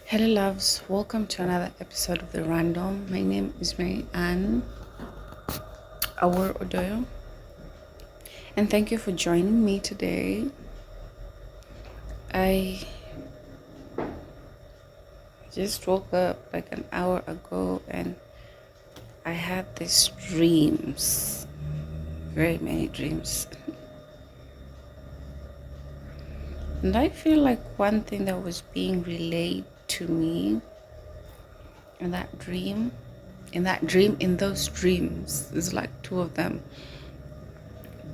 Hello, loves. Welcome to another episode of The Random. My name is Mary Ann Awor Odoyo, and thank you for joining me today. I just woke up like an hour ago and I had these dreams, very many dreams. And I feel like one thing that was being relayed to me in that dream, in those dreams, there's like two of them.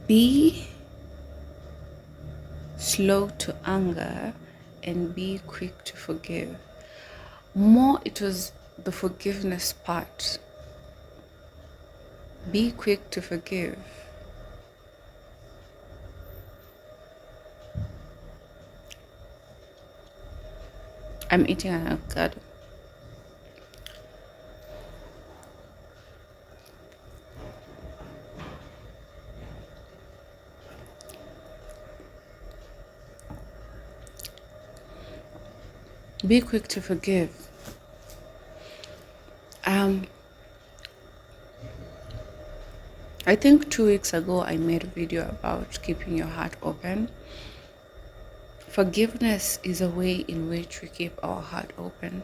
Be slow to anger and be quick to forgive. More, it was the forgiveness part. Be quick to forgive. I'm eating an avocado. Be quick to forgive. I think 2 weeks ago I made a video about keeping your heart open. Forgiveness is a way in which we keep our heart open.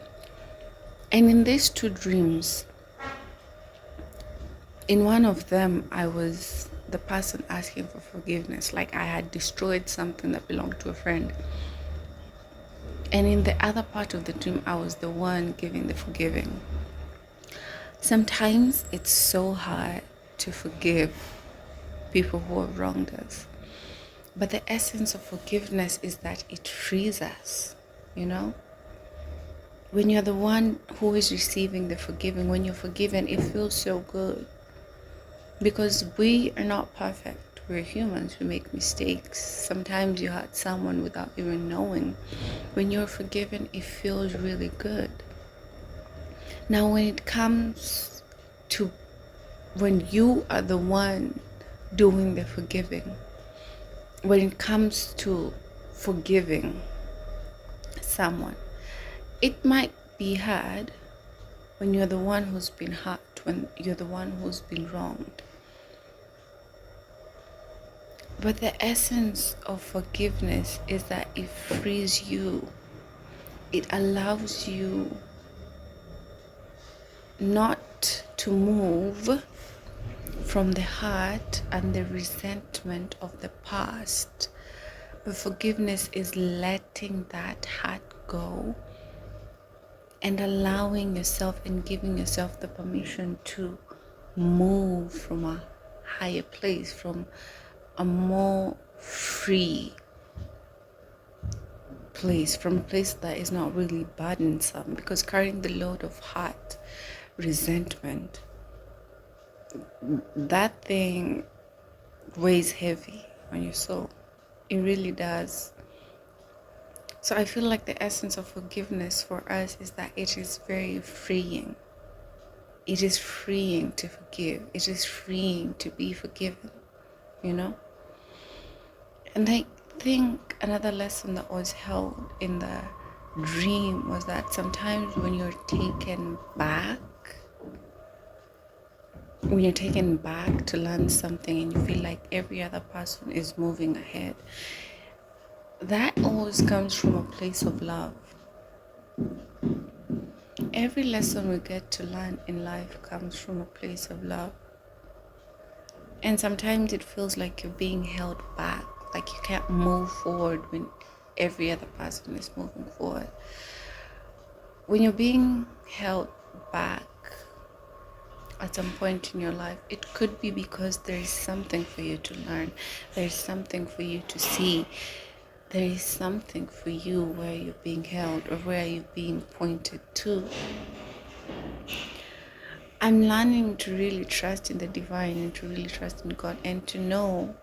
And in these two dreams, in one of them, I was the person asking for forgiveness, like I had destroyed something that belonged to a friend. And in the other part of the dream, I was the one giving the forgiving. Sometimes it's so hard to forgive people who have wronged us. But the essence of forgiveness is that it frees us, you know? When you're the one who is receiving the forgiving, when you're forgiven, it feels so good. Because we are not perfect. We're humans. We make mistakes. Sometimes you hurt someone without even knowing. When you're forgiven, it feels really good. Now, when it comes to when you are the one doing the forgiving, when it comes to forgiving someone, it might be hard when you're the one who's been hurt, when you're the one who's been wronged. But the essence of forgiveness is that it frees you. It allows you not to move from the heart and the resentment of the past. But forgiveness is letting that heart go and allowing yourself and giving yourself the permission to move from a higher place, from a more free place, from a place that is not really burdensome, because carrying the load of heart resentment, that thing weighs heavy on your soul. It really does. So I feel like the essence of forgiveness for us is that it is very freeing. It is freeing to forgive. It is freeing to be forgiven, you know? And I think another lesson that was held in the dream was that sometimes when you're taken back to learn something and you feel like every other person is moving ahead, that always comes from a place of love. Every lesson we get to learn in life comes from a place of love. And sometimes it feels like you're being held back, like you can't move forward when every other person is moving forward. When you're being held back at some point in your life, it could be because there is something for you to learn. There is something for you to see. There is something for you where you're being held or where you're being pointed to. I'm learning to really trust in the divine and to really trust in God and to know,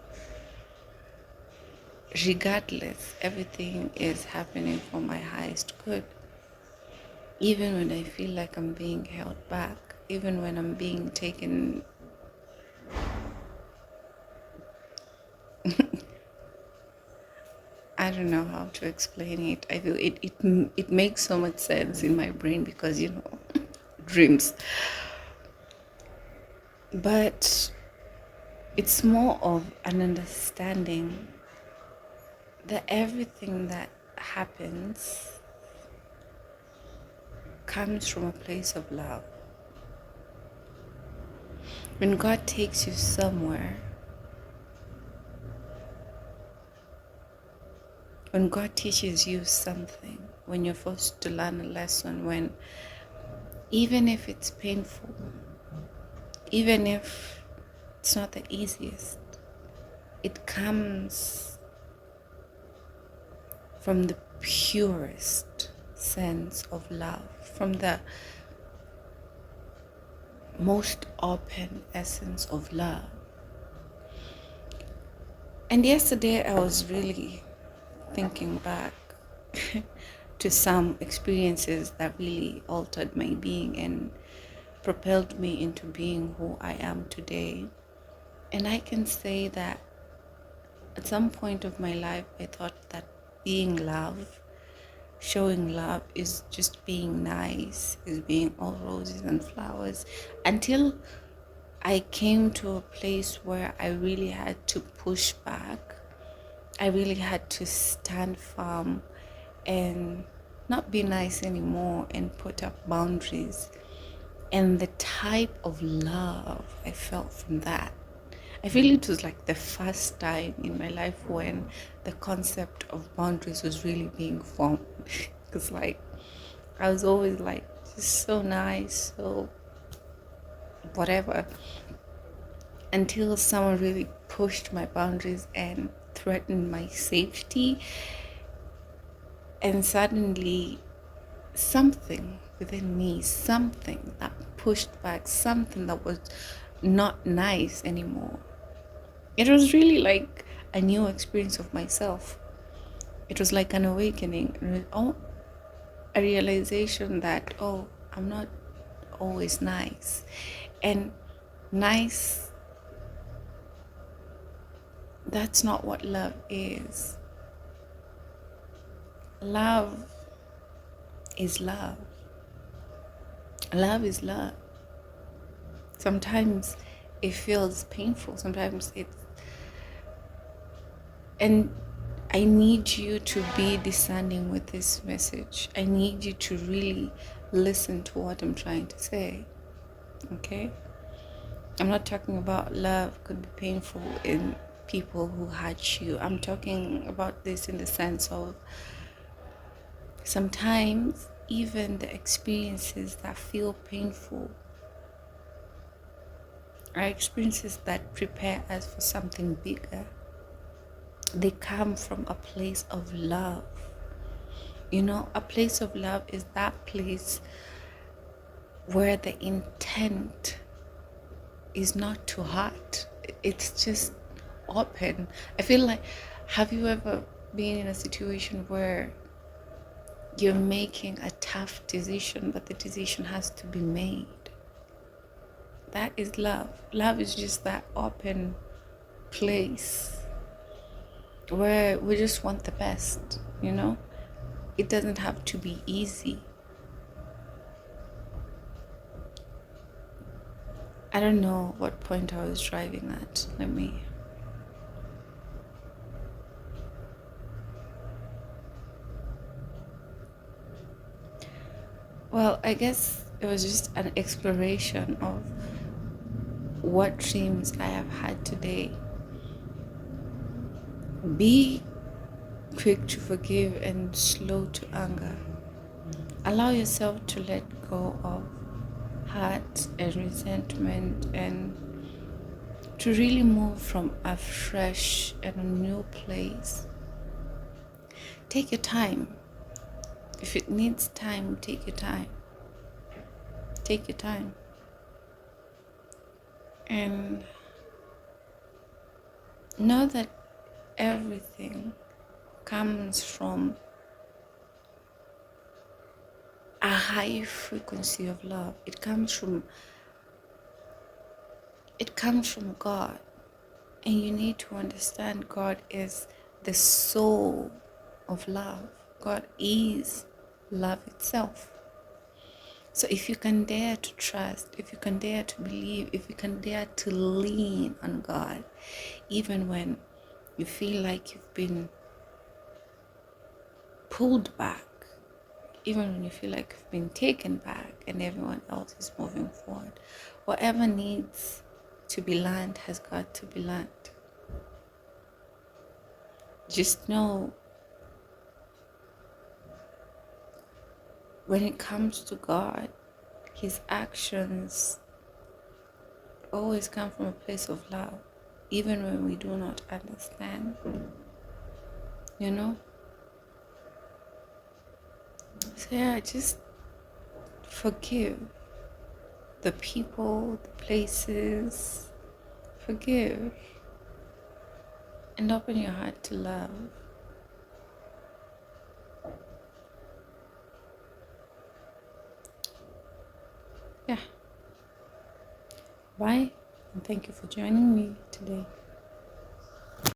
regardless, everything is happening for my highest good. Even when I feel like I'm being held back, even when I'm being taken I don't know how to explain it. I feel it makes so much sense in my brain because dreams. But it's more of an understanding that everything that happens comes from a place of love. When God takes you somewhere, when God teaches you something, when you're forced to learn a lesson, when even if it's painful, even if it's not the easiest, it comes from the purest sense of love, from the most open essence of love. And yesterday I was really thinking back to some experiences that really altered my being and propelled me into being who I am today. And I can say that at some point of my life, I thought that being love, showing love is just being nice, is being all roses and flowers, until I came to a place where I really had to push back. I really had to stand firm and not be nice anymore and put up boundaries. And the type of love I felt from that, I feel it was like the first time in my life when the concept of boundaries was really being formed. Because like I was always like just so nice, so whatever, until someone really pushed my boundaries and threatened my safety. And suddenly something within me, something that pushed back, something that was not nice anymore. It was really like a new experience of myself. It was like an awakening, a realization that, oh, I'm not always nice. And nice, that's not what love is. Love is love. Love is love. Sometimes it feels painful. Sometimes it's, and I need you to be discerning with this message. I need you to really listen to what I'm trying to say. Okay? I'm not talking about love could be painful in people who hurt you. I'm talking about this in the sense of sometimes even the experiences that feel painful are experiences that prepare us for something bigger. They come from a place of love. A place of love is that place where the intent is not to hurt. It's just open. I feel like, have you ever been in a situation where you're making a tough decision, but the decision has to be made? That is love. Love is just that open place where we just want the best. It doesn't have to be easy. I don't know what point I was driving at. Well, I guess it was just an exploration of what dreams I have had today. Be quick to forgive and slow to anger. Allow yourself to let go of hurt and resentment and to really move from a fresh and a new place. Take your time. If it needs time, take your time. Take your time. And know that everything comes from a high frequency of love. It comes from God. And you need to understand God is the soul of love. God is love itself. So if you can dare to trust, if you can dare to believe, if you can dare to lean on God, even when you feel like you've been pulled back, even when you feel like you've been taken back and everyone else is moving forward, whatever needs to be learned has got to be learned. Just know, when it comes to God, his actions always come from a place of love, even when we do not understand, you know? So yeah, just forgive the people, the places, forgive, and open your heart to love. Yeah. Bye, and thank you for joining me today.